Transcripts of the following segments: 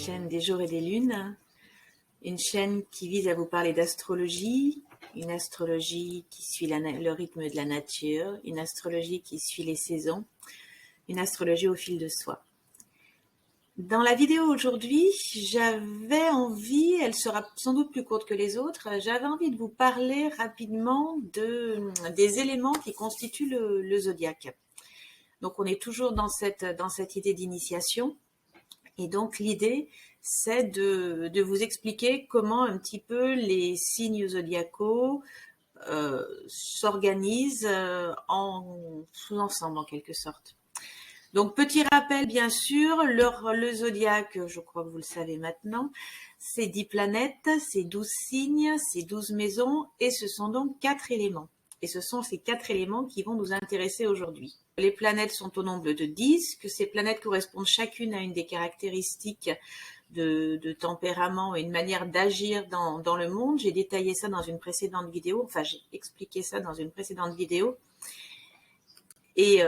chaîne des jours et des lunes, une chaîne qui vise à vous parler d'astrologie, une astrologie qui suit le rythme de la nature, une astrologie qui suit les saisons, une astrologie au fil de soi. Dans la vidéo aujourd'hui, j'avais envie, elle sera sans doute plus courte que les autres, j'avais envie de vous parler rapidement des éléments qui constituent le zodiaque. Donc on est toujours dans cette idée d'initiation. Et donc l'idée, c'est de vous expliquer comment un petit peu les signes zodiacaux s'organisent en sous-ensemble en quelque sorte. Donc petit rappel bien sûr, le zodiaque, je crois que vous le savez maintenant, c'est 10 planètes, c'est 12 signes, c'est 12 maisons et ce sont donc 4 éléments. Et ce sont ces 4 éléments qui vont nous intéresser aujourd'hui. Les planètes sont au nombre de 10, que ces planètes correspondent chacune à une des caractéristiques de tempérament et une manière d'agir dans le monde. J'ai détaillé ça dans une précédente vidéo, enfin j'ai expliqué ça dans une précédente vidéo. Et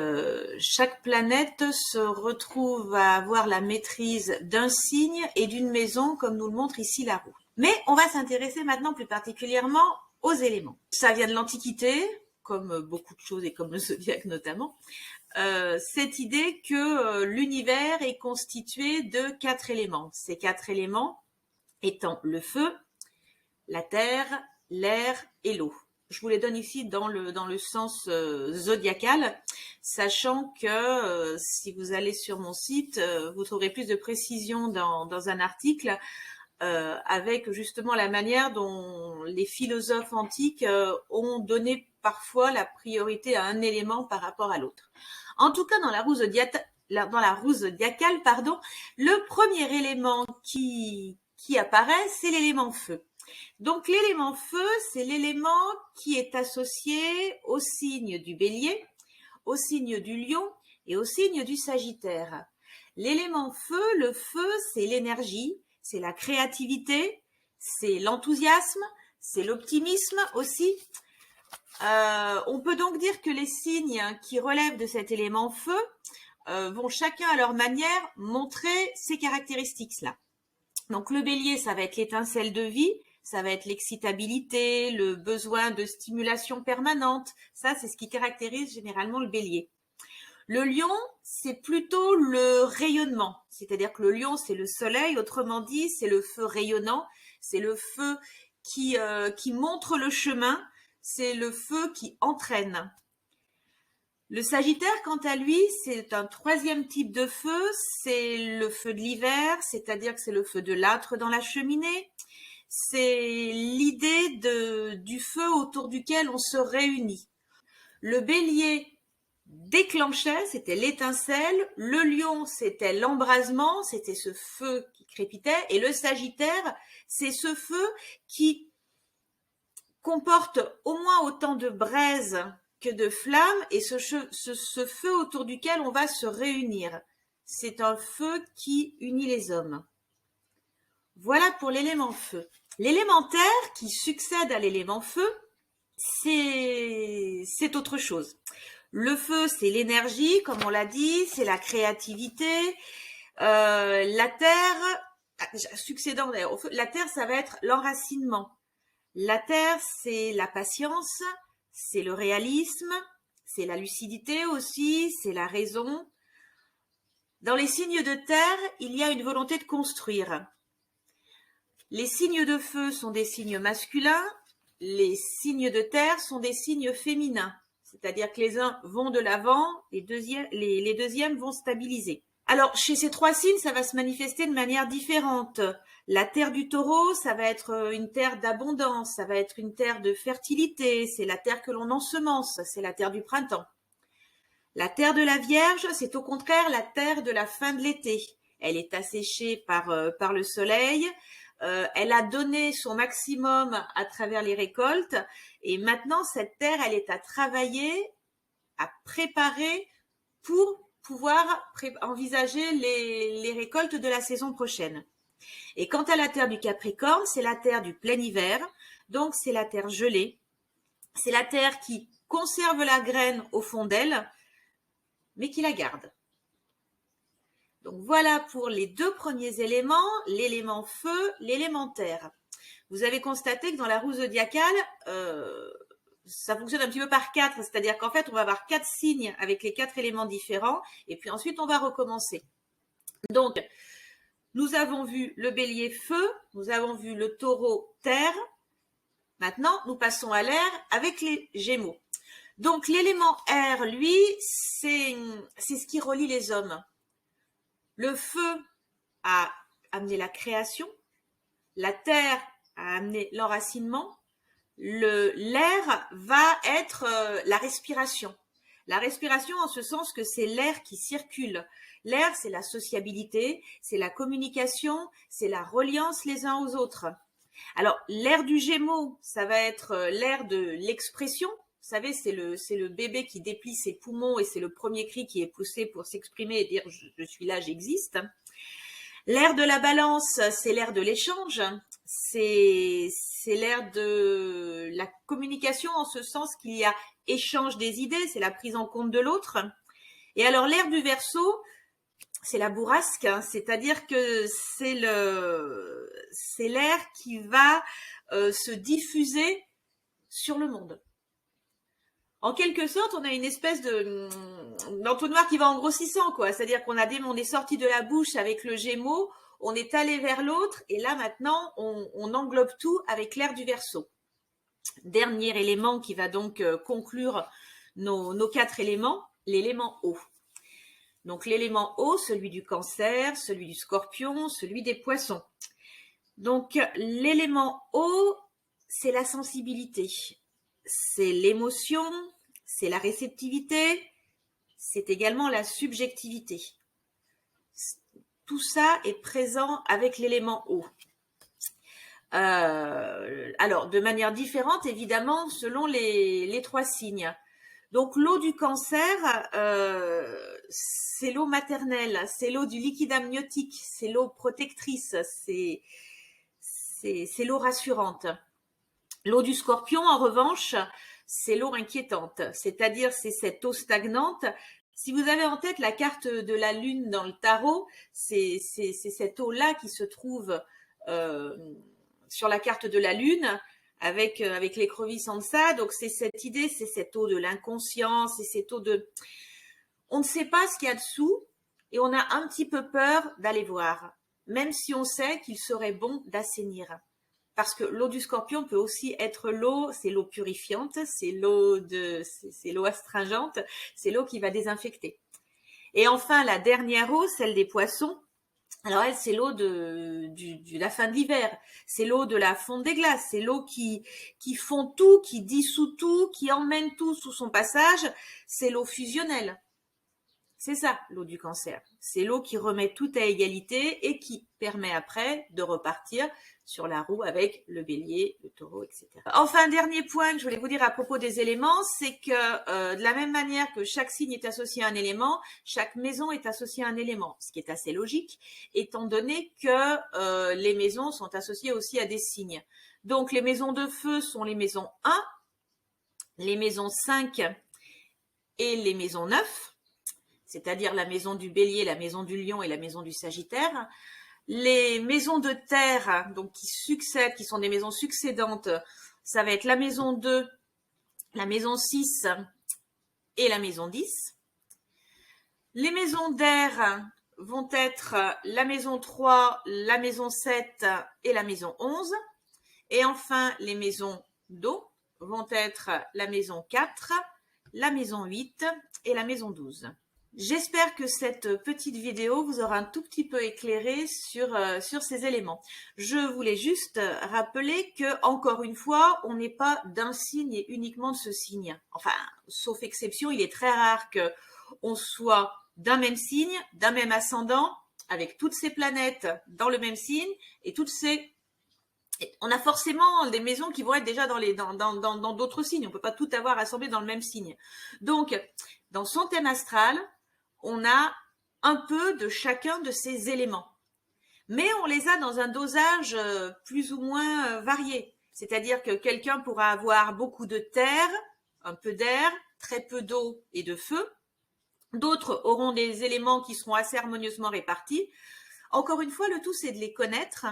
chaque planète se retrouve à avoir la maîtrise d'un signe et d'une maison, comme nous le montre ici la roue. Mais on va s'intéresser maintenant plus particulièrement aux éléments. Ça vient de l'Antiquité, comme beaucoup de choses et comme le zodiaque notamment. Cette idée que l'univers est constitué de 4 éléments. Ces 4 éléments étant le feu, la terre, l'air et l'eau. Je vous les donne ici dans le sens zodiacal, sachant que si vous allez sur mon site, vous trouverez plus de précisions dans un article avec justement la manière dont les philosophes antiques ont donné parfois la priorité à un élément par rapport à l'autre. En tout cas, dans la roue zodiacale, le premier élément qui apparaît, c'est l'élément feu. Donc l'élément feu, c'est l'élément qui est associé au signe du Bélier, au signe du Lion et au signe du Sagittaire. L'élément feu, le feu, c'est l'énergie, c'est la créativité, c'est l'enthousiasme, c'est l'optimisme aussi. On peut donc dire que les signes qui relèvent de cet élément feu vont chacun à leur manière montrer ces caractéristiques-là. Donc le Bélier, ça va être l'étincelle de vie, ça va être l'excitabilité, le besoin de stimulation permanente. Ça, c'est ce qui caractérise généralement le Bélier. Le Lion, c'est plutôt le rayonnement. C'est-à-dire que le Lion, c'est le soleil. Autrement dit, c'est le feu rayonnant. C'est le feu qui montre le chemin. C'est le feu qui entraîne. Le Sagittaire, quant à lui, c'est un troisième type de feu. C'est le feu de l'hiver, c'est-à-dire que c'est le feu de l'âtre dans la cheminée. C'est l'idée du feu autour duquel on se réunit. Le Bélier déclenchait, c'était l'étincelle. Le Lion, c'était l'embrasement, c'était ce feu qui crépitait. Et le Sagittaire, c'est ce feu qui comporte au moins autant de braise que de flammes et ce feu autour duquel on va se réunir. C'est un feu qui unit les hommes. Voilà pour l'élément feu. L'élément terre qui succède à l'élément feu, c'est autre chose. Le feu, c'est l'énergie, comme on l'a dit, c'est la créativité. La terre, succédant d'ailleurs au feu, la terre, ça va être l'enracinement. La terre, c'est la patience, c'est le réalisme, c'est la lucidité aussi, c'est la raison. Dans les signes de terre, il y a une volonté de construire. Les signes de feu sont des signes masculins, les signes de terre sont des signes féminins. C'est-à-dire que les uns vont de l'avant, les deuxièmes vont stabiliser. Alors, chez ces 3 signes, ça va se manifester de manière différente. La terre du taureau, ça va être une terre d'abondance, ça va être une terre de fertilité, c'est la terre que l'on ensemence, c'est la terre du printemps. La terre de la Vierge, c'est au contraire la terre de la fin de l'été. Elle est asséchée par le soleil, elle a donné son maximum à travers les récoltes et maintenant cette terre, elle est à travailler, à préparer pour pouvoir envisager les récoltes de la saison prochaine. Et quant à la terre du Capricorne, c'est la terre du plein hiver, donc c'est la terre gelée, c'est la terre qui conserve la graine au fond d'elle, mais qui la garde. Donc voilà pour les deux premiers éléments, l'élément feu, l'élément terre. Vous avez constaté que dans la roue zodiacale, ça fonctionne un petit peu par 4, c'est-à-dire qu'en fait, on va avoir 4 signes avec les 4 éléments différents, et puis ensuite, on va recommencer. Donc, nous avons vu le bélier feu, nous avons vu le taureau terre. Maintenant, nous passons à l'air avec les gémeaux. Donc, l'élément air, lui, c'est ce qui relie les hommes. Le feu a amené la création, la terre a amené l'enracinement, l'air va être la respiration. La respiration en ce sens que c'est l'air qui circule. L'air, c'est la sociabilité, c'est la communication, c'est la reliance les uns aux autres. Alors, l'air du Gémeaux, ça va être l'air de l'expression. Vous savez, c'est le bébé qui déplie ses poumons et c'est le premier cri qui est poussé pour s'exprimer et dire je suis là, j'existe. L'air de la balance, c'est l'air de l'échange, c'est l'air de la communication en ce sens qu'il y a échange des idées, c'est la prise en compte de l'autre. Et alors l'air du Verseau, c'est la bourrasque, hein, c'est-à-dire que c'est l'air qui va se diffuser sur le monde. En quelque sorte, on a une espèce d'entonnoir qui va en grossissant, quoi. C'est-à-dire qu'on est sorti de la bouche avec le Gémeaux, on est allé vers l'autre, et là maintenant, on englobe tout avec l'air du Verseau. Dernier élément qui va donc conclure nos 4 éléments, l'élément eau. Donc l'élément eau, celui du Cancer, celui du Scorpion, celui des Poissons. Donc l'élément eau, c'est la sensibilité. C'est l'émotion, c'est la réceptivité, c'est également la subjectivité. Tout ça est présent avec l'élément eau. Alors, de manière différente, évidemment, selon les 3 signes. Donc, l'eau du Cancer, c'est l'eau maternelle, c'est l'eau du liquide amniotique, c'est l'eau protectrice, c'est l'eau rassurante. L'eau du Scorpion, en revanche, c'est l'eau inquiétante, c'est-à-dire c'est cette eau stagnante. Si vous avez en tête la carte de la Lune dans le tarot, c'est cette eau-là qui se trouve sur la carte de la Lune avec l'écrevisse en deçà. Donc c'est cette idée, c'est cette eau de l'inconscient, c'est cette eau de... On ne sait pas ce qu'il y a dessous et on a un petit peu peur d'aller voir, même si on sait qu'il serait bon d'assainir. Parce que l'eau du Scorpion peut aussi être l'eau, c'est l'eau purifiante, c'est l'eau astringente, c'est l'eau qui va désinfecter. Et enfin, la dernière eau, celle des Poissons, alors elle, c'est l'eau de la fin de l'hiver, c'est l'eau de la fonte des glaces, c'est l'eau qui fond tout, qui dissout tout, qui emmène tout sous son passage, c'est l'eau fusionnelle. C'est ça, l'eau du Cancer. C'est l'eau qui remet tout à égalité et qui permet après de repartir sur la roue avec le bélier, le taureau, etc. Enfin, dernier point que je voulais vous dire à propos des éléments, c'est que de la même manière que chaque signe est associé à un élément, chaque maison est associée à un élément, ce qui est assez logique, étant donné que les maisons sont associées aussi à des signes. Donc, les maisons de feu sont les maisons 1, les maisons 5 et les maisons 9. C'est-à-dire la maison du Bélier, la maison du Lion et la maison du Sagittaire. Les maisons de terre, donc qui succèdent, qui sont des maisons succédantes, ça va être la maison 2, la maison 6 et la maison 10. Les maisons d'air vont être la maison 3, la maison 7 et la maison 11. Et enfin, les maisons d'eau vont être la maison 4, la maison 8 et la maison 12. J'espère que cette petite vidéo vous aura un tout petit peu éclairé sur ces éléments. Je voulais juste rappeler que, encore une fois, on n'est pas d'un signe et uniquement de ce signe. Enfin, sauf exception, il est très rare qu'on soit d'un même signe, d'un même ascendant, avec toutes ces planètes dans le même signe et toutes ces... On a forcément des maisons qui vont être déjà dans d'autres signes. On ne peut pas tout avoir assemblé dans le même signe. Donc, dans son thème astral, on a un peu de chacun de ces éléments. Mais on les a dans un dosage plus ou moins varié. C'est-à-dire que quelqu'un pourra avoir beaucoup de terre, un peu d'air, très peu d'eau et de feu. D'autres auront des éléments qui seront assez harmonieusement répartis. Encore une fois, le tout, c'est de les connaître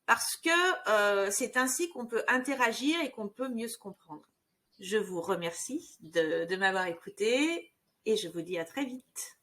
parce que c'est ainsi qu'on peut interagir et qu'on peut mieux se comprendre. Je vous remercie de m'avoir écouté et je vous dis à très vite.